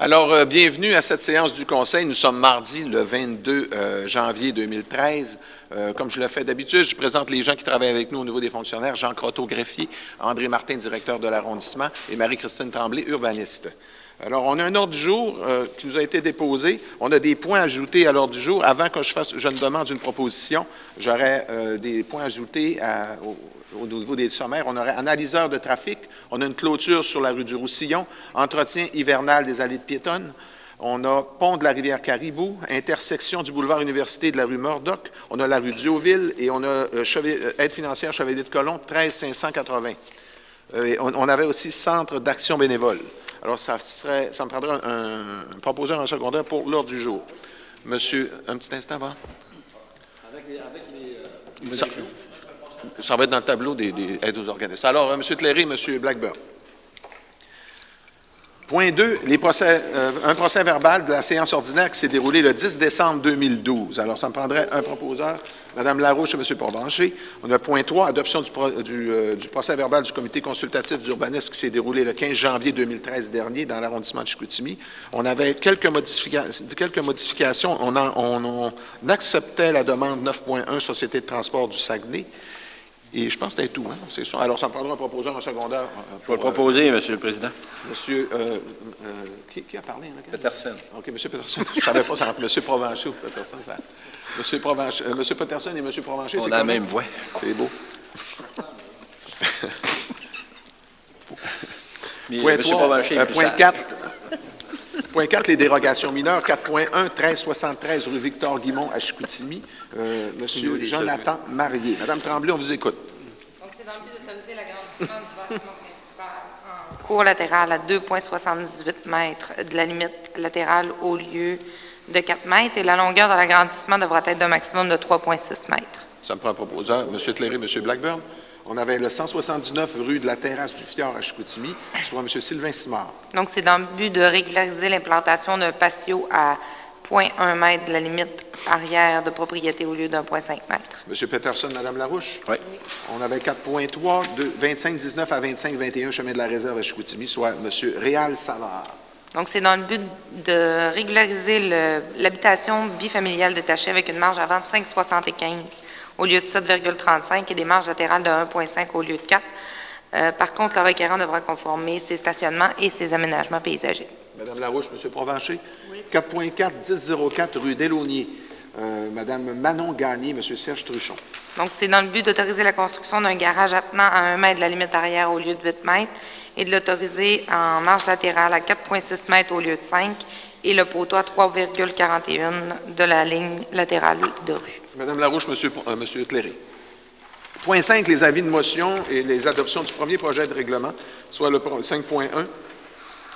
Alors, bienvenue à cette séance du Conseil. Nous sommes mardi, le 22 janvier 2013. Comme je le fais d'habitude, je présente les gens qui travaillent avec nous au niveau des fonctionnaires. Jean Croteau, greffier, André Martin, directeur de l'arrondissement, et Marie-Christine Tremblay, urbaniste. Alors, on a un ordre du jour qui nous a été déposé. On a des points ajoutés à l'ordre du jour. Avant que je ne demande une proposition, j'aurais des points ajoutés au niveau des sommaires. On aurait analyseur de trafic. On a une clôture sur la rue du Roussillon, entretien hivernal des allées de piétonnes. On a pont de la rivière Caribou, intersection du boulevard Université de la rue Murdoch. On a la rue Diouville et on a aide financière Chevalier de Colomb, 13 580. On avait aussi centre d'action bénévole. Alors, ça me prendrait un proposeur en secondaire pour l'ordre du jour. Monsieur, un petit instant, va. Ça va être dans le tableau des aides aux organismes. Alors, M. Tléry, M. Blackburn. Point 2, un procès verbal de la séance ordinaire qui s'est déroulée le 10 décembre 2012. Alors, ça me prendrait un proposeur, Mme Larouche et M. Provencher. On a point 3, adoption du procès verbal du comité consultatif d'urbanisme qui s'est déroulé le 15 janvier 2013 dernier dans l'arrondissement de Chicoutimi. On avait quelques modifications. On acceptait la demande 9.1, Société de transport du Saguenay. Et je pense que c'était tout. Hein? C'est ça. Alors, ça me prendra un proposeur en secondaire. Je vais le proposer, M. le Président. Monsieur, qui a parlé? Hein, Peterson. OK, M. Peterson. Je ne savais pas, ça entre M. Provencher ou Peterson. M. Peterson et M. Provencher, on a la même voix. C'est beau. Point 3, point 4. Point 4, les dérogations mineures. 4.1, 1373 rue Victor-Guimond à Chicoutimi. Monsieur Jonathan Marié. Madame Tremblay, on vous écoute. Donc, c'est dans le but d'autoriser l'agrandissement du bâtiment principal en cour latérale à 2,78 mètres de la limite latérale au lieu de 4 mètres et la longueur de l'agrandissement devra être d'un maximum de 3,6 mètres. Ça me prend un proposeur. M. Tléry, M. Blackburn. On avait le 179 rue de la Terrasse du Fjord à Chicoutimi, soit M. Sylvain Simard. Donc, c'est dans le but de régulariser l'implantation d'un patio à 0,1 mètre de la limite arrière de propriété au lieu d'1,5 mètre. M. Peterson, Mme Larouche? Oui. On avait 4.3, de 25-19 à 25-21, chemin de la Réserve à Chicoutimi, soit M. Réal Savard. Donc, c'est dans le but de régulariser l'habitation bifamiliale détachée avec une marge avant de 5,75 au lieu de 7,35 et des marges latérales de 1,5 au lieu de 4. Par contre, le requérant devra conformer ses stationnements et ses aménagements paysagers. Mme Larouche, M. Provencher. Oui. 4.4, 1004 rue Delaunier. Mme Manon Gagné, M. Serge Truchon. Donc, c'est dans le but d'autoriser la construction d'un garage attenant à 1 mètre de la limite arrière au lieu de 8 mètres et de l'autoriser en marge latérale à 4,6 mètres au lieu de 5 et le poteau à 3,41 de la ligne latérale de rue. Mme Larouche, M. Tléry. Point 5, les avis de motion et les adoptions du premier projet de règlement, soit le 5.1,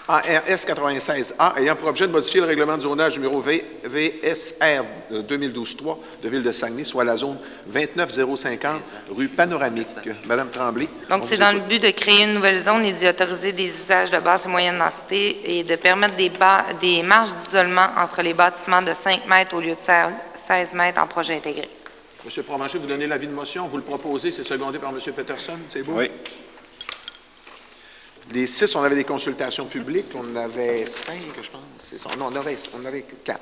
ARS 96A, ayant pour objet de modifier le règlement de zonage numéro VSR 2012-3 de Ville de Saguenay, soit la zone 29050, rue Panoramique. Madame Tremblay. Donc, c'est dans le but de créer une nouvelle zone et d'y autoriser des usages de basse et moyenne densité et de permettre des marges d'isolement entre les bâtiments de 5 mètres au lieu de 16 mètres en projet intégré. M. Provencher, vous donnez l'avis de motion, vous le proposez, c'est secondé par M. Peterson, c'est beau? Oui. Les 6, on avait des consultations publiques, on avait 5, je pense. Non, on avait 4.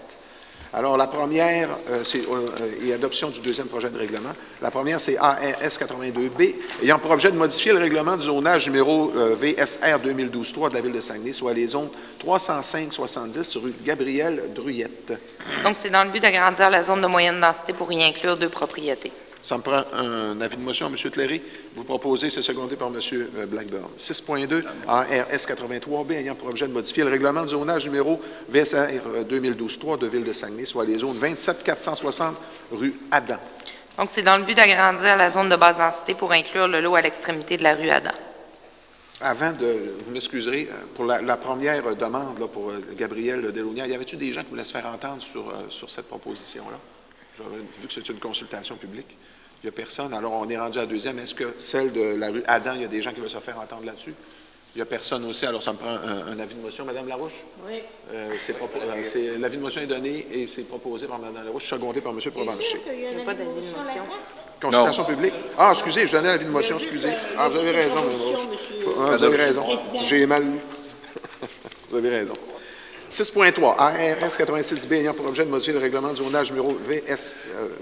Alors, la première, c'est adoption du deuxième projet de règlement. La première, c'est ARS 82B, ayant pour objet de modifier le règlement du zonage numéro VSR 2012-3 de la Ville de Saguenay, soit les zones 305-70 rue Gabriel-Druyette. Donc, c'est dans le but d'agrandir la zone de moyenne densité pour y inclure 2 propriétés. Ça me prend un avis de motion, M. Tléry. Vous proposez, c'est secondé par M. Blackburn. 6.2, ARS 83B, ayant pour objet de modifier le règlement de zonage numéro VSR 2012-3 de Ville de Saguenay, soit les zones 27-460 rue Adam. Donc, c'est dans le but d'agrandir la zone de basse densité pour inclure le lot à l'extrémité de la rue Adam. Avant de, vous m'excuserez, pour la première demande là, pour Gabriel Delaunier, y avait-il des gens qui voulaient se faire entendre sur cette proposition-là? Vu que c'est une consultation publique, il n'y a personne. Alors, on est rendu à la deuxième. Est-ce que celle de la rue Adam, il y a des gens qui veulent se faire entendre là-dessus? Il n'y a personne aussi. Alors, ça me prend un avis de motion. Madame Larouche? Oui. L'avis de motion est donné et c'est proposé par Mme Larouche, secondé par M. Provencher. Il n'y a pas d'avis de motion. Consultation publique? Ah, excusez, je donnais l'avis de motion, excusez. Ah, vous avez raison, Mme Larouche. Vous avez raison. J'ai mal lu. Vous avez raison. 6.3, ARS 86B ayant pour objet de modifier le règlement de zonage numéro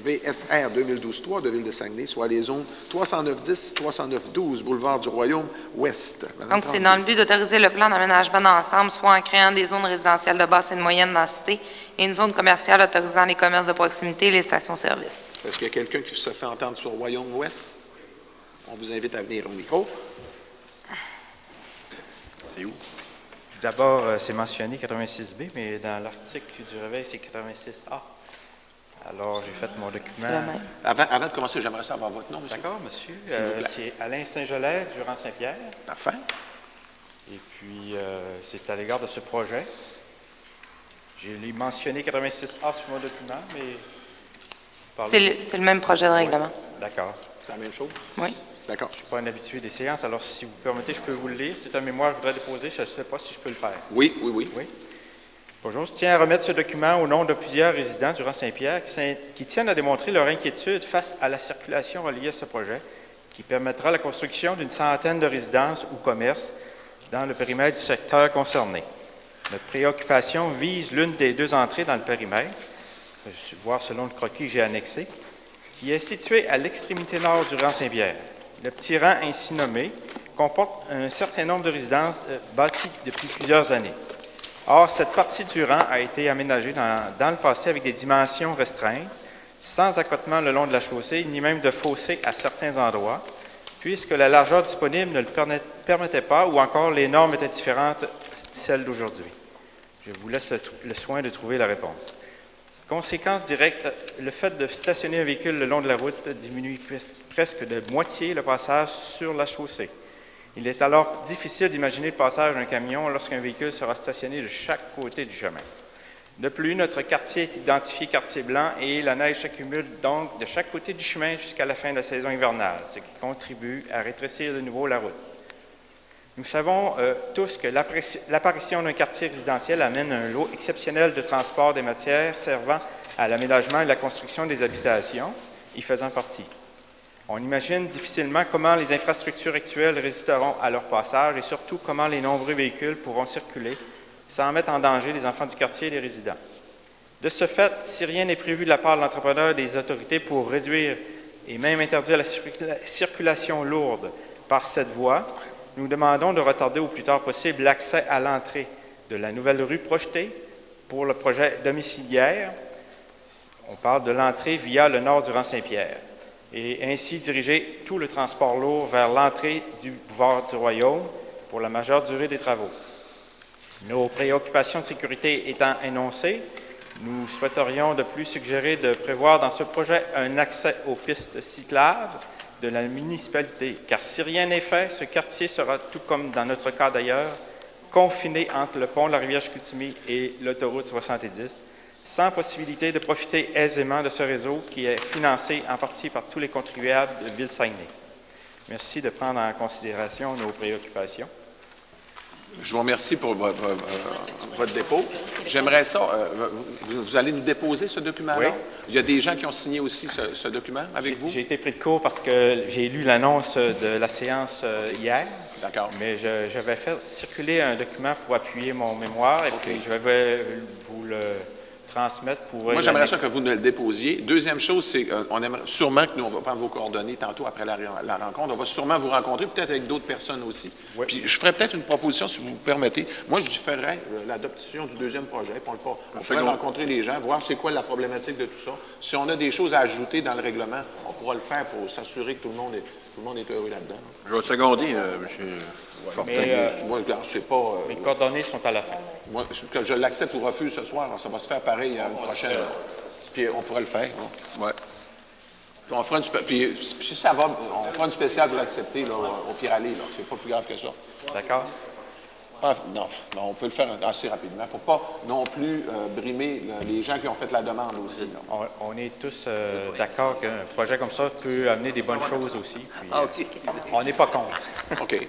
VSR 2012-3 de Ville de Saguenay, soit les zones 309-10, 309-12, boulevard du Royaume-Ouest. Donc, c'est dans le but d'autoriser le plan d'aménagement d'ensemble, soit en créant des zones résidentielles de basse et de moyenne densité et une zone commerciale autorisant les commerces de proximité et les stations-service. Est-ce qu'il y a quelqu'un qui se fait entendre sur Royaume-Ouest? On vous invite à venir au micro. C'est où? Tout d'abord, c'est mentionné 86B, mais dans l'article du réveil, c'est 86A. Alors, j'ai fait mon document. Avant de commencer, j'aimerais savoir votre nom, monsieur. D'accord, monsieur. C'est Alain Saint-Gelais, Durand-Saint-Pierre. Parfait. Et puis, c'est à l'égard de ce projet. J'ai mentionné 86A sur mon document, mais... C'est le même projet de règlement. Oui. D'accord. C'est la même chose? Oui. D'accord. Je ne suis pas un habitué des séances, alors si vous permettez, je peux vous le lire. C'est un mémoire que je voudrais déposer. Je ne sais pas si je peux le faire. Oui. Oui. Bonjour. Je tiens à remettre ce document au nom de plusieurs résidents du Durand-Saint-Pierre qui tiennent à démontrer leur inquiétude face à la circulation reliée à ce projet qui permettra la construction d'une centaine de résidences ou commerces dans le périmètre du secteur concerné. Notre préoccupation vise l'une des deux entrées dans le périmètre, voir selon le croquis que j'ai annexé, qui est située à l'extrémité nord du Durand-Saint-Pierre. Le petit rang ainsi nommé comporte un certain nombre de résidences bâties depuis plusieurs années. Or, cette partie du rang a été aménagée dans le passé avec des dimensions restreintes, sans accotement le long de la chaussée, ni même de fossé à certains endroits, puisque la largeur disponible ne le permettait pas ou encore les normes étaient différentes de celles d'aujourd'hui. Je vous laisse le soin de trouver la réponse. Conséquence directe, le fait de stationner un véhicule le long de la route diminue presque de moitié le passage sur la chaussée. Il est alors difficile d'imaginer le passage d'un camion lorsqu'un véhicule sera stationné de chaque côté du chemin. De plus, notre quartier est identifié quartier blanc et la neige s'accumule donc de chaque côté du chemin jusqu'à la fin de la saison hivernale, ce qui contribue à rétrécir de nouveau la route. Nous savons tous que l'apparition d'un quartier résidentiel amène un lot exceptionnel de transport des matières servant à l'aménagement et la construction des habitations, y faisant partie. On imagine difficilement comment les infrastructures actuelles résisteront à leur passage et surtout comment les nombreux véhicules pourront circuler sans mettre en danger les enfants du quartier et les résidents. De ce fait, si rien n'est prévu de la part de l'entrepreneur et des autorités pour réduire et même interdire la circulation lourde par cette voie, nous demandons de retarder au plus tard possible l'accès à l'entrée de la nouvelle rue projetée pour le projet domiciliaire. On parle de l'entrée via le nord du Durand-Saint-Pierre et ainsi diriger tout le transport lourd vers l'entrée du boulevard du Royaume pour la majeure durée des travaux. Nos préoccupations de sécurité étant énoncées, nous souhaiterions de plus suggérer de prévoir dans ce projet un accès aux pistes cyclables de la municipalité, car si rien n'est fait, ce quartier sera, tout comme dans notre cas d'ailleurs, confiné entre le pont de la rivière Chicoutimi et l'autoroute 70, sans possibilité de profiter aisément de ce réseau qui est financé en partie par tous les contribuables de Ville-Saguenay. Merci de prendre en considération nos préoccupations. Je vous remercie pour votre dépôt. J'aimerais ça. Vous allez nous déposer ce document-là? Oui. Il y a des gens qui ont signé aussi ce document avec vous? J'ai été pris de court parce que j'ai lu l'annonce de la séance hier. D'accord. Mais j'avais fait circuler un document pour appuyer mon mémoire et puis je vais vous le transmettre pour... Moi, j'aimerais ça que vous nous le déposiez. Deuxième chose, c'est on aimerait sûrement que nous, on va prendre vos coordonnées tantôt après la rencontre. On va sûrement vous rencontrer, peut-être avec d'autres personnes aussi. Oui. Puis je ferais peut-être une proposition, si vous me permettez. Moi, je ferais l'adoption du deuxième projet. Puis on pourrait rencontrer les gens, voir c'est quoi la problématique de tout ça. Si on a des choses à ajouter dans le règlement, on pourra le faire pour s'assurer que tout le monde est heureux là-dedans. Je vais te seconder, M. Fortin. Moi, c'est pas... mes coordonnées sont à la fin. Moi, que je l'accepte ou refuse ce soir, alors ça va se faire pareil à une prochaine. Puis on pourrait le faire. Oui. On fera puis si ça va, on fera une spéciale pour l'accepter au pire aller. C'est pas plus grave que ça. D'accord? Non, on peut le faire assez rapidement. Il ne faut pas non plus brimer les gens qui ont fait la demande aussi. On est tous d'accord qu'un projet comme ça peut amener des bonnes choses aussi. Puis, on n'est pas contre. OK.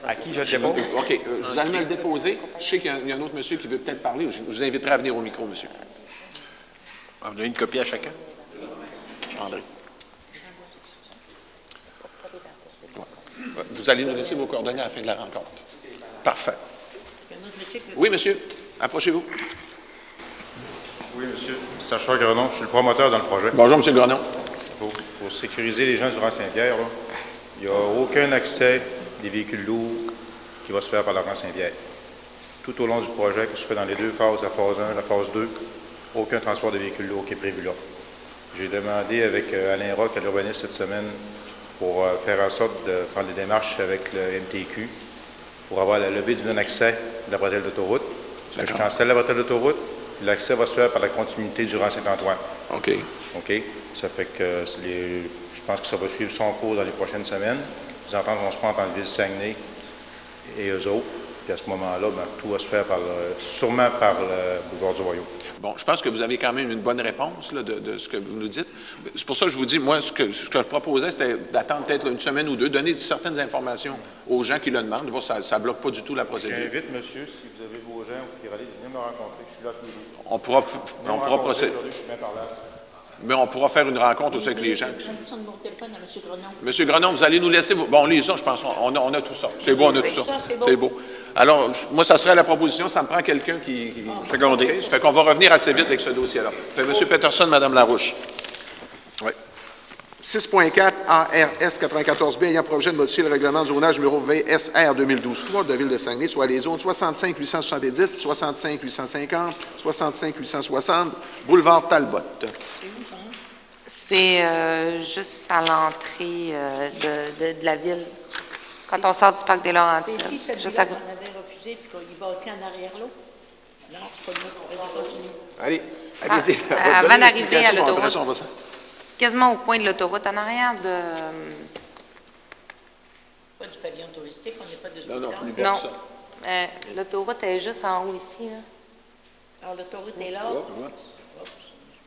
À qui je le dépose? OK. Vous allez me le déposer. Je sais qu'il y a un autre monsieur qui veut peut-être parler. Je vous inviterai à venir au micro, monsieur. On va donner une copie à chacun. André. Vous allez nous laisser vos coordonnées à la fin de la rencontre. Parfait. Oui, monsieur. Approchez-vous. Oui, monsieur. Sacha Grenon, je suis le promoteur dans le projet. Bonjour, M. Grenon. Pour sécuriser les gens du Rang-Saint-Pierre, là, il n'y a aucun accès des véhicules lourds qui va se faire par le Rang-Saint-Pierre. Tout au long du projet, que ce soit dans les deux phases, la phase 1 la phase 2, aucun transport de véhicules lourds qui est prévu là. J'ai demandé avec Alain Roch à l'urbaniste cette semaine pour faire en sorte de prendre des démarches avec le MTQ pour avoir la levée du non-accès de la bretelle d'autoroute. Parce que je cancelle la bretelle d'autoroute, l'accès va se faire par la continuité du Rang-Saint-Antoine. OK. OK? Ça fait que je pense que ça va suivre son cours dans les prochaines semaines. Les ententes vont se prendre entre la ville de Saguenay et eux autres. Puis à ce moment-là, ben, tout va se faire sûrement par le boulevard du Royaume. Bon, je pense que vous avez quand même une bonne réponse là, de ce que vous nous dites. C'est pour ça que je vous dis, moi, ce que je proposais, c'était d'attendre peut-être une semaine ou deux, donner certaines informations aux gens qui le demandent. Bon, ça ne bloque pas du tout la procédure. J'invite, monsieur, si vous avez vos gens ou qui râlez, de venir me rencontrer. Je suis là tous les jours. On pourra procéder. Mais on pourra faire une rencontre aussi avec les gens. Son numéro de téléphone à M. Grenon. M. Grenon, vous allez nous laisser... Bon, on lit ça, je pense. On a tout ça. C'est beau, on a tout ça. C'est beau. Alors, moi, ça serait la proposition. Ça me prend quelqu'un qui... Secondé. Ça fait qu'on va revenir assez vite avec ce dossier-là. M. Peterson, Mme Larouche. Oui. 6.4 ARS 94B ayant pour objet de modifier le règlement de zonage numéro VSR 2012-3 de la Ville de Saguenay, soit les zones 65 870, 65 850, 65 860, boulevard Talbot. C'est juste à l'entrée de la ville, quand on sort du parc des Laurentides. C'est ici, celui-là qu'on avait refusé, puis qu'il bâtit en arrière là? Non, c'est pas nous. Vas-y, continue. Allez, allez-y. Avant d'arriver à l'autoroute. Après ça, on va ça. Quasiment au coin de l'autoroute, en arrière de... Pas du pavillon touristique, on n'est pas des Non, hôpitaux. plus bas que ça. L'autoroute est juste en haut ici. Là. Alors, l'autoroute est là. Ouais. Oups,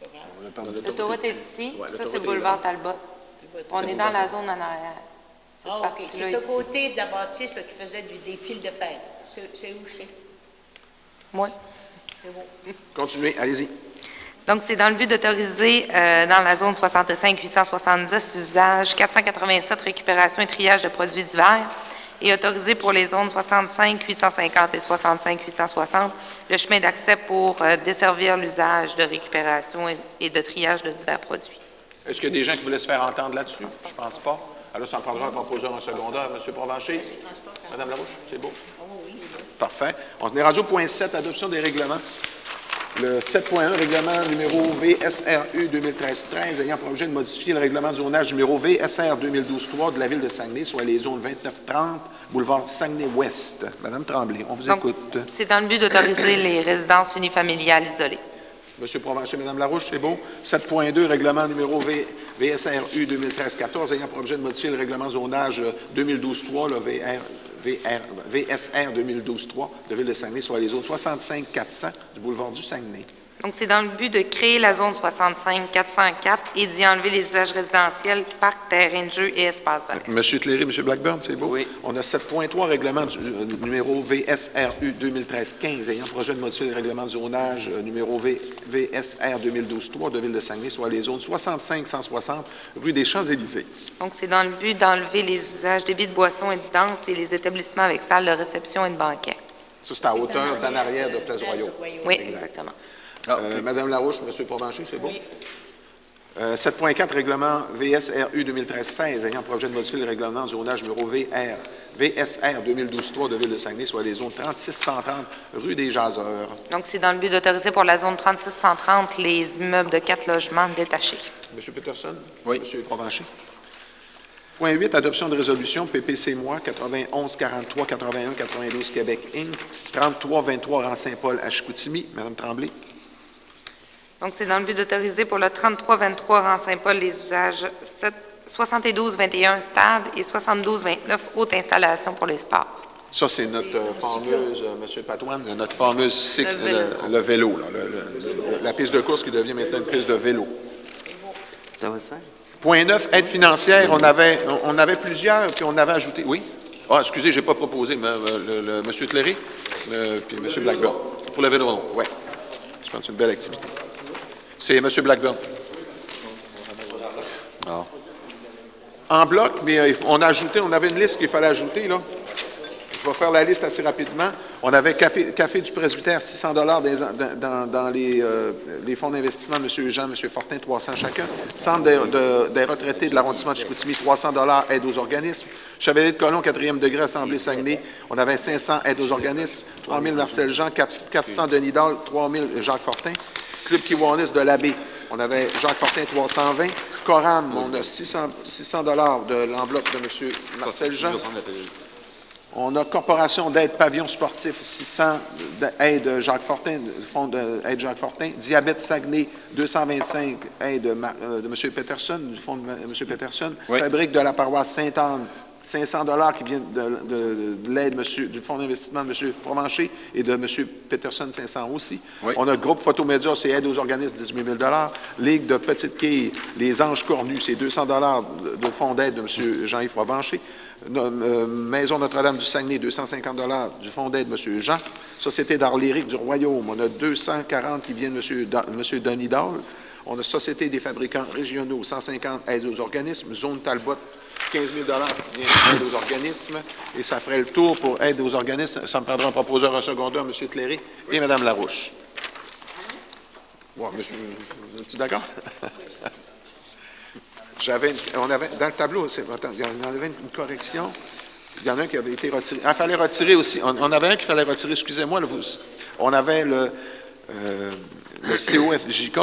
c'est pas grave. L'autoroute est ici. Ouais, Ça, l'autoroute c'est est le boulevard là. Talbot. On est dans la zone en arrière. Ah, OK. partie-là C'est ici. à côté de la bâtisse là, qui faisait des fils de fer. C'est où c'est? Oui. C'est bon. Continuez, allez-y. Donc, c'est dans le but d'autoriser dans la zone 65 870 usage 487 récupération et triage de produits divers et autoriser pour les zones 65 850 et 65 860 le chemin d'accès pour desservir l'usage de récupération et de triage de divers produits. Est-ce qu'il y a des gens qui voulaient se faire entendre là-dessus? Je ne pense pas. Alors, ça en prendra un proposeur en secondaire. M. Provencher? C'est transport. Mme Larouche? C'est beau. Oh, oui, oui. Parfait. On est rendu au point 7, adoption des règlements. Le 7.1, règlement numéro VSRU 2013-13, ayant pour objet de modifier le règlement de zonage numéro VSR 2012-3 de la Ville de Saguenay, soit les zones 29-30, boulevard Saguenay-Ouest. Madame Tremblay, on vous Donc, écoute. c'est dans le but d'autoriser les résidences unifamiliales isolées. Monsieur Provencher, Mme Larouche, c'est beau. 7.2, règlement numéro VSRU 2013-14, ayant pour objet de modifier le règlement de zonage 2012-3, le VSR 2012-3 de Ville de Saguenay, soit les zones 65-400 du boulevard du Saguenay. Donc, c'est dans le but de créer la zone 65-404 et d'y enlever les usages résidentiels, parcs, terrains de jeu et espaces verts. Monsieur Tléry, M. Blackburn, c'est beau? Oui. On a 7.3, règlement numéro VSRU 2013-15, ayant projet de modifier le règlement de zonage numéro VSR 2012-3 de Ville de Saguenay, soit les zones 65-160 rue des Champs-Élysées. Donc, c'est dans le but d'enlever les usages débits de boissons et de danse et les établissements avec salle de réception et de banquet. Ça, c'est à hauteur d'en arrière de Place Royaux. Oui, exactement. Madame Larouche, M. Provencher, c'est bon? Oui. 7.4, règlement VSRU 2013-16, ayant projet de modifier le règlement de zonage numéro VSR 2012-3 de Ville de Saguenay, soit les zones 36-130 rue des Jaseurs. Donc, c'est dans le but d'autoriser pour la zone 36-130 les immeubles de 4 logements détachés. M. Peterson? Oui. M. Provencher? Point 8, adoption de résolution PPC-MOI 91 43 81 92 Québec Inc. 33 23 rang Saint-Paul à Chicoutimi. Madame Tremblay? Donc, c'est dans le but d'autoriser pour le 33-23 rang Saint-Paul les usages 72-21 stade et 72-29 haute installation pour les sports. Ça, c'est notre fameuse, M. Patoine, notre fameuse cycle, le vélo, là, la piste de course qui devient maintenant une piste de vélo. Ça va ça? Point 9, aide financière. On avait plusieurs, puis on avait ajouté. Oui? Ah, excusez, je n'ai pas proposé, mais M. Tléry, puis M. Blackburn. Pour le vélo, oui. Je pense que c'est une belle activité. C'est M. Blackburn. Non. En bloc, mais on avait une liste qu'il fallait ajouter, là. Je vais faire la liste assez rapidement. On avait Café du Presbytère, 600 dans les fonds d'investissement de M. Jean, M. Fortin, 300 chacun. Centre des retraités de l'arrondissement de Chicoutimi, 300 aide aux organismes. Chevalier de Colomb, 4e degré, Assemblée Saguenay, on avait 500 aide aux organismes. 3 000 Marcel Jean, 400 Denis Dahl, 3 000 Jacques Fortin. Club Kiwanis de l'Abbé, on avait Jacques Fortin, 320. Coram, on a 600 de l'enveloppe de M. Marcel Jean. On a Corporation d'aide pavillon sportif, 600 d'aide Jacques Fortin, fonds d'aide Jacques Fortin. Diabète Saguenay, 225 aide de M. Peterson, du fonds de M. Peterson. Oui. Fabrique de la paroisse Sainte-Anne, 500 qui viennent de l'aide du fonds d'investissement de M. Provencher et de M. Peterson, 500 aussi. Oui. On a le groupe Photomédia, c'est aide aux organismes, 18 000 Ligue de Petite Quille, les Anges Cornus, c'est 200 de fonds d'aide de M. Jean-Yves Provencher. Maison Notre-Dame du Saguenay, 250 du fonds d'aide de M. Jean. Société d'art lyrique du Royaume, on a 240 qui viennent de M. Denis Dahl. On a Société des fabricants régionaux, 150 aides aux organismes. Zone Talbot, 15 000 qui viennent d'aide aux organismes. Et ça ferait le tour pour aide aux organismes. Ça me prendra un proposeur, un secondeur, M. Cléré et Mme Larouche. Bon, monsieur, es-tu d'accord? On avait, dans le tableau, attends, il y en avait une correction. Il y en a un qui avait été retiré. Ah, il fallait retirer aussi. On avait un qu'il fallait retirer, excusez-moi. On avait le COFJK,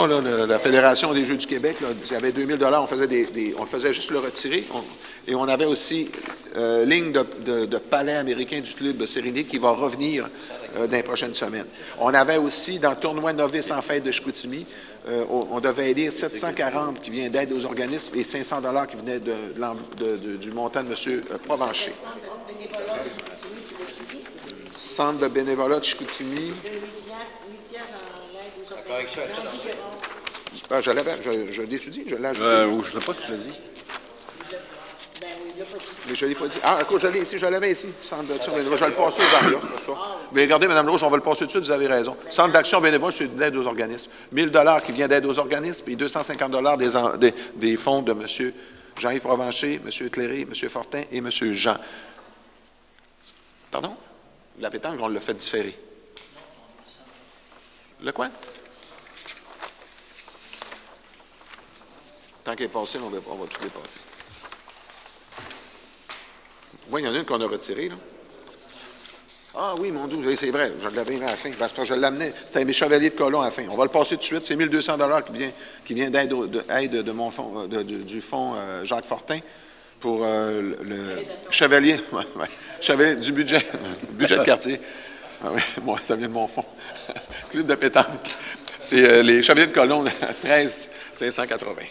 la Fédération des Jeux du Québec. Là, il y avait 2 000 on faisait juste le retirer. Et on avait aussi ligne de palais américain du club de Sérénité qui va revenir dans les prochaines semaines. On avait aussi, dans le tournoi novice en fête de Chicoutimi, on devait élire 740 qui vient d'aide aux organismes et 500 qui venaient du montant de M. Provencher. Centre de bénévolat de Chicoutimi. Je l'étudie, je l'ai ajouté. Je ne sais pas si tu l'as dit. Mais je ne l'ai pas dit. Ah, écoute, je l'ai ici, je l'avais ici. Centre d'action bénévole. Je vais le passer aux Arias, c'est ça. Mais regardez, Mme Larouche, on va le passer tout de suite, vous avez raison. Centre d'action bénévole, c'est d'aide aux organismes. 1 000 qui vient d'aide aux organismes et 250 des fonds de M. Jean-Yves Provencher, M. Cléré, M. Fortin et M. Jean. Pardon? La pétanque, on l'a fait différer. Le quoi? Tant qu'elle est passée, on va tout dépasser. Oui, il y en a une qu'on a retirée, là. Ah oui, mon Dieu, c'est vrai, je l'avais à la fin, parce que je l'amenais, c'était mes chevaliers de colon à la fin. On va le passer tout de suite, c'est 1 200 qui vient d'aide de mon fonds, du fonds Jacques Fortin pour le chevalier, chevalier du budget de quartier. Ah oui, moi, ça vient de mon fonds. Club de pétanque. C'est les chevaliers de colon, 13 580.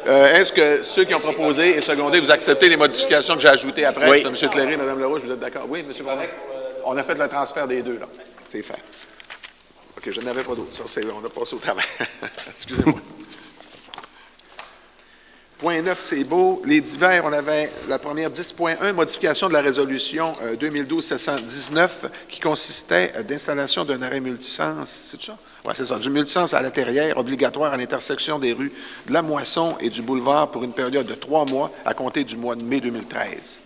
Est-ce que ceux qui ont proposé et secondé, vous acceptez les modifications que j'ai ajoutées après? Oui. M. Cléré, Mme Larouche, vous êtes d'accord? Oui, M. Bernard? On a fait le transfert des deux, là. C'est fait. OK, je n'avais pas d'autre. Ça, on a passé au travail. Excusez-moi. Point 9, c'est beau. Les divers, on avait la première 10.1, modification de la résolution 2012-719 qui consistait d'installation d'un arrêt multisens. C'est ça? Oui, c'est ça. Du multisens à la Terrière, obligatoire à l'intersection des rues de la Moisson et du boulevard pour une période de 3 mois à compter du mois de mai 2013.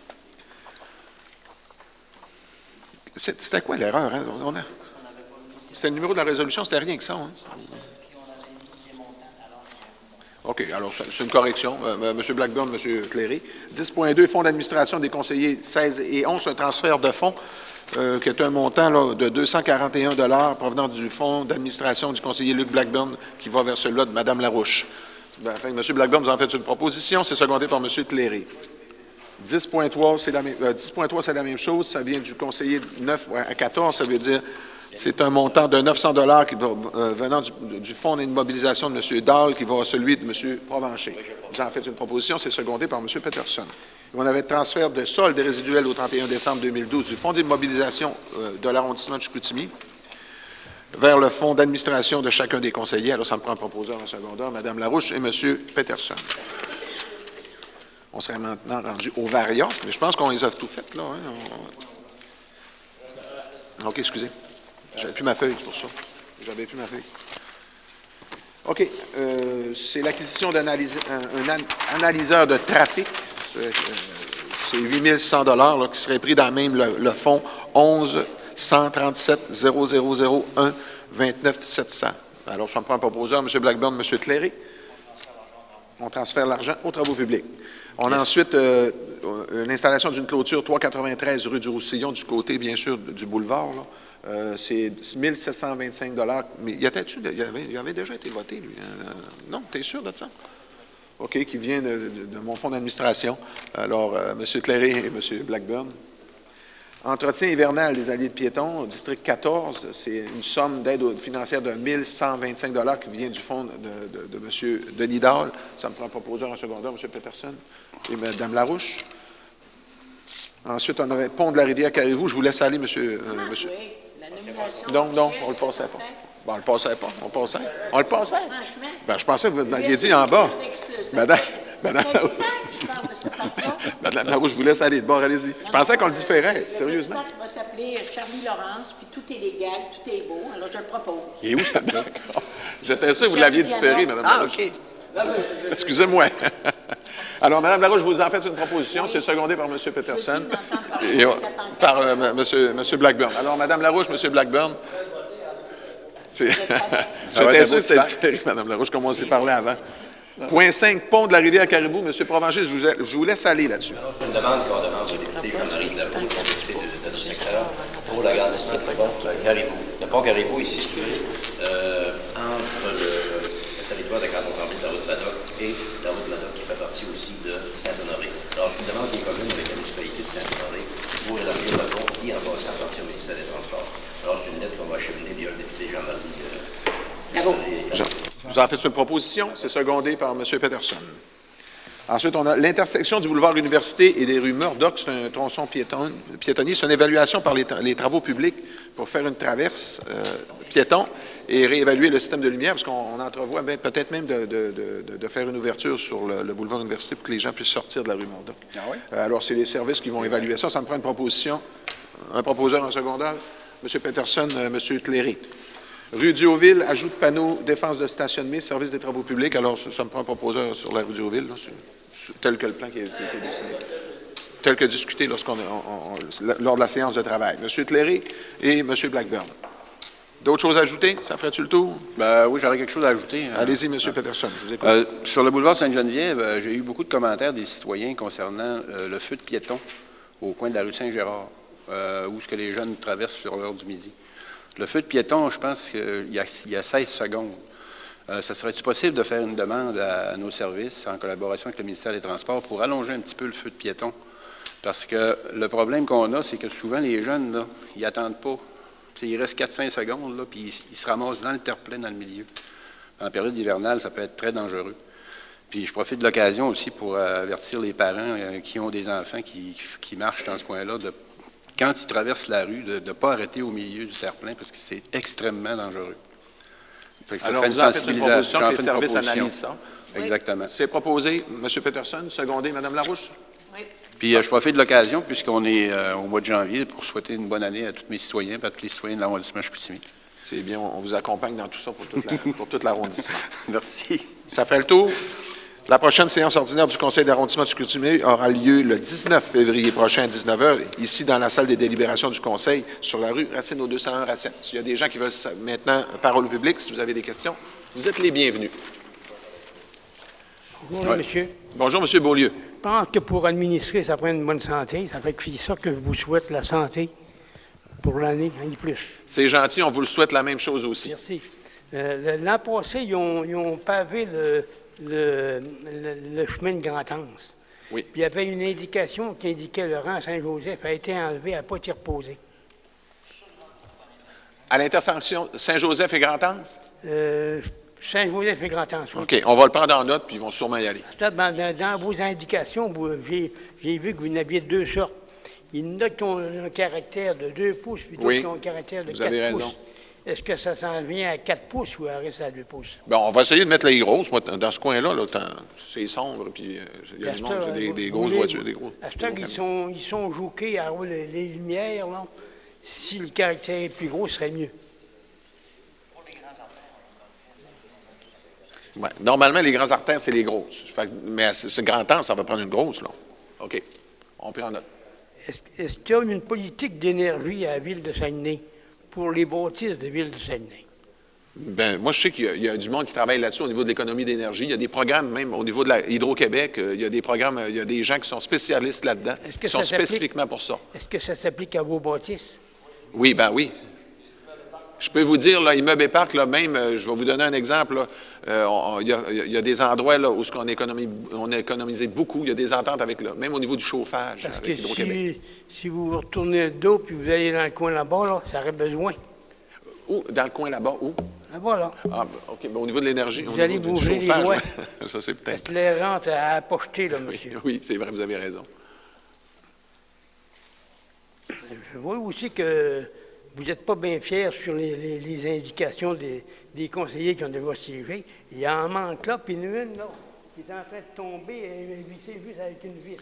C'était quoi l'erreur? Hein? C'était le numéro de la résolution, c'était rien que ça. Hein? OK, alors c'est une correction. M. Blackburn, M. Cléré. 10.2, fonds d'administration des conseillers 16 et 11, un transfert de fonds qui est un montant là, de 241 provenant du fonds d'administration du conseiller Luc Blackburn qui va vers celui-là de Mme Larouche. Enfin, M. Blackburn vous en fait une proposition, c'est secondé par M. Cléré. 10.3, c'est la même chose, ça vient du conseiller 9 à 14, ça veut dire c'est un montant de 900 qui va venant du fonds d'immobilisation de M. Dahl qui va à celui de M. Provencher. Vous en faites une proposition, c'est secondé par M. Peterson. On avait transfert de soldes résiduels au 31 décembre 2012 du fonds d'immobilisation de l'arrondissement de Chicoutimi vers le fonds d'administration de chacun des conseillers. Alors, ça me prend un proposeur en secondeur, Mme Larouche et M. Peterson. On serait maintenant rendu au variant, mais je pense qu'on les a tout faites, là. Hein? OK, excusez. J'avais plus ma feuille, c'est pour ça. J'avais plus ma feuille. OK. C'est l'acquisition d'un analyseur de trafic. c'est 8 100 $ qui seraient pris dans même le fonds 11 137 0001 29 700. Alors, je me prends un proposeur, M. Blackburn, M. Cléré. On transfère l'argent aux travaux publics. On a ensuite l'installation d'une clôture 393 rue du Roussillon, du côté, bien sûr, du boulevard. C'est 1 725 $. Mais il avait déjà été voté, lui. Non, tu es sûr de ça? OK, qui vient de mon fonds d'administration. Alors, M. Cléré et M. Blackburn. Entretien hivernal des allées de piétons, district 14, c'est une somme d'aide financière de 1 125 $ qui vient du fonds de M. Denis Dahl. Ça me prend un proposeur en secondaire, M. Peterson et Mme Larouche. Ensuite, on avait Pont de la Rivière-Caribou. Je vous laisse aller, monsieur. Oui, la nomination. Non, on ne le passait pas. Bon, on le passait pas. On passait. On le passait. Franchement. Ben, je pensais que vous m'aviez dit en bas. Madame Larouche. Madame Larouche, je vous laisse aller. Bon, allez-y. Je pensais qu'on le différait, sérieusement. Le va s'appeler Charlie Laurence, puis tout est légal, tout est beau. Alors, je le propose. Et où ça? J'étais sûr que vous l'aviez différé, Mme Larouche. OK. Excusez-moi. Alors, Mme Larouche, vous en faites une proposition. C'est secondé par M. Peterson et par M. Blackburn. Alors, Mme Larouche, M. Blackburn. J'étais sûr que c'était différé, Mme Larouche, comme on s'est parlé avant. Point 5, Pont de la Rivière-Caribou. M. Provencher, je vous laisse aller là-dessus. C'est une demande qu'on demande au député Jean-Marie Laroux, député de notre secteur, pour l'agrandissement du pont Caribou. Le pont Caribou est situé entre le territoire de Canton-Tremblay, de la route Madoc et la route Madoc, qui fait partie aussi de Saint-Honoré. Alors, c'est une demande qui est commune avec la municipalité de Saint-Honoré pour élargir le pont et en passant à partir au ministère des Transports. Alors, c'est une lettre qu'on va acheminer via le député Jean-Marie. Vous en faites une proposition. C'est secondé par M. Peterson. Ensuite, on a l'intersection du boulevard Université et des rues Murdoch. C'est un tronçon piétonnier. C'est une évaluation par les travaux publics pour faire une traverse piéton et réévaluer le système de lumière, parce qu'on entrevoit peut-être même de faire une ouverture sur le boulevard Université pour que les gens puissent sortir de la rue Murdoch. Ah oui? Alors, c'est les services qui vont évaluer ça. Ça me prend une proposition. Un proposeur en secondaire, M. Peterson, M. Cléré. Rue Diouville, ajout de panneaux, défense de stationnement, service des travaux publics. Alors, ça me prend un proposeur sur la rue Diouville, là, tel que le plan qui a été dessiné, tel que discuté lors de la séance de travail. M. Cléré et M. Blackburn. D'autres choses à ajouter? Ça ferait-tu le tour? Ben, oui, j'aurais quelque chose à ajouter. Allez-y, M. Peterson, je vous écoute. Sur le boulevard Sainte-Geneviève, j'ai eu beaucoup de commentaires des citoyens concernant le feu de piéton au coin de la rue Saint-Gérard, où ce que les jeunes traversent sur l'heure du midi. Le feu de piéton, je pense qu'il y a 16 secondes. Ça serait-il possible de faire une demande à nos services, en collaboration avec le ministère des Transports, pour allonger un petit peu le feu de piéton? Parce que le problème qu'on a, c'est que souvent, les jeunes, là, ils n'attendent pas. T'sais, il reste 4-5 secondes, là, puis ils se ramassent dans le terre-plein dans le milieu. En période hivernale, ça peut être très dangereux. Puis je profite de l'occasion aussi pour avertir les parents qui ont des enfants qui marchent dans ce coin-là, quand ils traversent la rue, de ne pas arrêter au milieu du terre-plein, parce que c'est extrêmement dangereux. Alors, vous en faites une proposition que les services analysent ça. Exactement. C'est proposé. M. Peterson, secondé. Mme Larouche? Oui. Puis je profite de l'occasion, puisqu'on est au mois de janvier, pour souhaiter une bonne année à tous mes citoyens et à tous les citoyens de l'arrondissement Chicoutimi. C'est bien, on vous accompagne dans tout ça pour toute l'arrondissement. Merci. Ça fait le tour. La prochaine séance ordinaire du Conseil d'arrondissement de Chicoutimi aura lieu le 19 février prochain à 19h, ici dans la salle des délibérations du Conseil, sur la rue Racine au 201 Racine. S'il y a des gens qui veulent maintenant parole au public, si vous avez des questions, vous êtes les bienvenus. Bonjour, monsieur. Bonjour, M. Beaulieu. Je pense que pour administrer, ça prend une bonne santé. Ça fait que c'est ça que je vous souhaite, la santé, pour l'année, rien de plus. C'est gentil, on vous le souhaite la même chose aussi. Merci. L'an passé, ils ont pavé le chemin de Grand-Anse. Oui. Puis il y avait une indication qui indiquait le rang Saint-Joseph a été enlevé à pas t'y reposer. À l'intersection Saint-Joseph et Grand-Anse? Saint-Joseph et Grand-Anse, oui. OK, on va le prendre en note, puis ils vont sûrement y aller. Dans vos indications, j'ai vu que vous en aviez deux sortes. Il y en a qui ont un caractère de 2 pouces, puis d'autres qui ont un caractère de 4 pouces. Vous avez raison. Est-ce que ça s'en vient à 4 pouces ou à reste à 2 pouces? Bien, on va essayer de mettre les grosses. Moi, dans ce coin-là, c'est sombre, puis il y a du monde qui a des grosses voitures. Des gros, à ce temps, ils sont jouqués à les lumières, là. Si le caractère est plus gros, ce serait mieux. Ouais. Normalement, les grands artères, c'est les grosses. Mais ce grand temps, ça va prendre une grosse, là. OK. On prend note. Est-ce qu'il y a une politique d'énergie à la Ville de Saguenay pour les bâtisses de la Ville de Saguenay? Bien, moi, je sais qu'il y a du monde qui travaille là-dessus au niveau de l'économie d'énergie. Il y a des programmes, même au niveau de Hydro-Québec, il y a des programmes, il y a des gens qui sont spécialistes là-dedans, qui sont spécifiquement pour ça. Est-ce que ça s'applique à vos bâtisses? Oui, bien oui. Je peux vous dire, là, Immeuble et Parc, là, même, je vais vous donner un exemple. Là, il y a des endroits là, où on a économisé beaucoup. Il y a des ententes avec, là, même au niveau du chauffage. Parce avec que Hydro-Québec. si vous vous retournez le dos puis vous allez dans le coin là-bas, là, ça aurait besoin. Où? Dans le coin là-bas, où? Là-bas, là. Ah, OK. Ben, au niveau de l'énergie, Vous allez bouger les chauffage, doigts. ouais. Ça, c'est Parce peut-être. que les rentes à pocheter, là, monsieur. Oui, c'est vrai, vous avez raison. Je vois aussi que vous n'êtes pas bien fiers sur les indications des conseillers qui ont déjà siégé. Il y en manque là, puis une là, qui est en train de tomber et vissée juste avec une vis.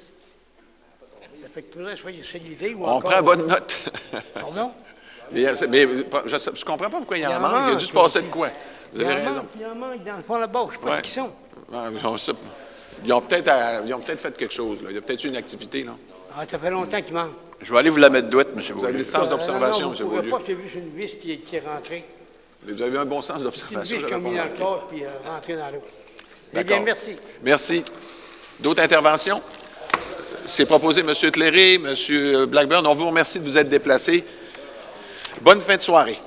Ça fait que faudrait soyez solidés ou On encore... prend bonne note. Pardon? Mais je ne comprends pas pourquoi il y en manque. Il a dû se passer de quoi? Vous avez raison. Il y en manque dans le fond là-bas. Je ne sais pas ce qu'ils sont. Ils ont peut-être fait quelque chose. Là. Il y a peut-être eu une activité. Là. Ah, ça fait longtemps qu'ils manquent. Je vais aller vous la mettre douette, M. Vous avez Beaulieu. le sens d'observation, M. Vous ne Beaulieu. pas, c'est juste une vis qui est rentrée. Mais vous avez un bon sens Une d'observation. vis qui j'avais ont mis pas dans le remarqué. corps puis rentrée dans l'eau. Eh D'accord. bien, merci. Merci. D'autres interventions? C'est proposé, M. Tléré, M. Blackburn. On vous remercie de vous être déplacés. Bonne fin de soirée.